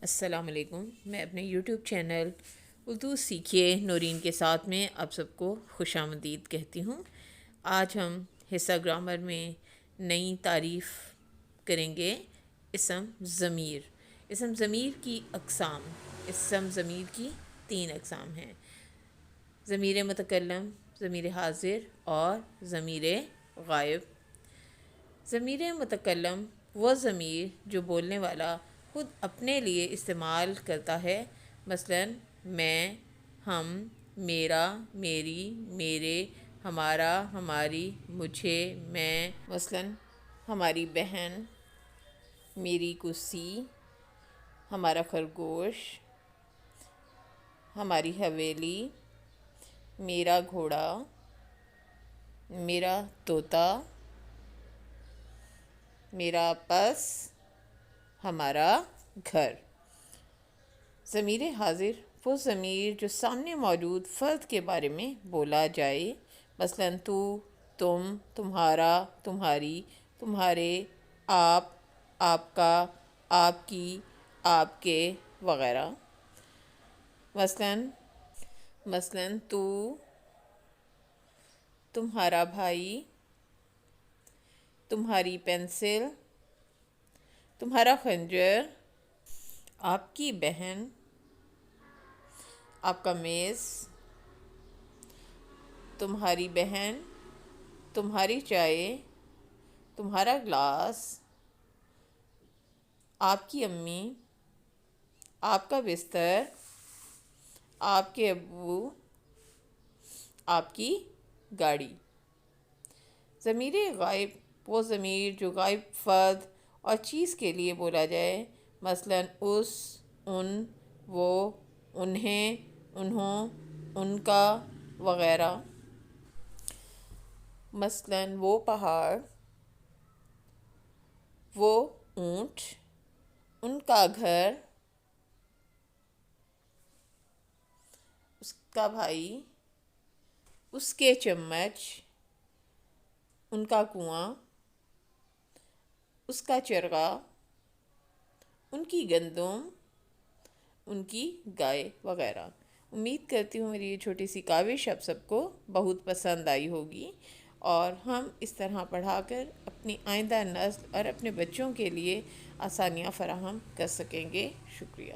السلام علیکم. میں اپنے یوٹیوب چینل اردو سیکھیے نورین کے ساتھ میں آپ سب کو خوش آمدید کہتی ہوں. آج ہم حصہ گرامر میں نئی تعریف کریں گے. اسم ضمیر. اسم ضمیر کی اقسام. اسم ضمیر کی 3 اقسام ہیں: ضمیر متکلم، ضمیر حاضر اور ضمیر غائب. ضمیر متکلم وہ ضمیر جو بولنے والا خود اپنے لیے استعمال کرتا ہے، مثلا میں، ہم، میرا، میری، میرے، ہمارا، ہماری، مجھے، میں. مثلا ہماری بہن، میری کرسی، ہمارا خرگوش، ہماری حویلی، میرا گھوڑا، میرا طوطا، میرا پس، ہمارا گھر. ضمیر حاضر وہ ضمیر جو سامنے موجود فرد کے بارے میں بولا جائے، مثلا تو، تم، تمہارا، تمہاری، تمہارے، آپ، آپ کا، آپ کی، آپ کے وغیرہ. مثلا تو، تمہارا بھائی، تمہاری پینسل، تمہارا خنجر، آپ کی بہن، آپ کا میز، تمہاری بہن، تمہاری چائے، تمہارا گلاس، آپ کی امی، آپ کا بستر، آپ کے ابو، آپ کی گاڑی. ضمیر غائب وہ ضمیر جو غائب فرد اور چیز کے لیے بولا جائے، مثلا اس، ان، وہ، انہیں، انہوں، ان کا وغیرہ. مثلا وہ پہاڑ، وہ اونٹ، ان کا گھر، اس کا بھائی، اس کے چمچ، ان کا کنواں، اس کا چرغا، ان کی گندم، ان کی گائے وغیرہ. امید کرتی ہوں میری یہ چھوٹی سی کاوش آپ سب کو بہت پسند آئی ہوگی، اور ہم اس طرح پڑھا کر اپنی آئندہ نسل اور اپنے بچوں کے لیے آسانیاں فراہم کر سکیں گے. شکریہ.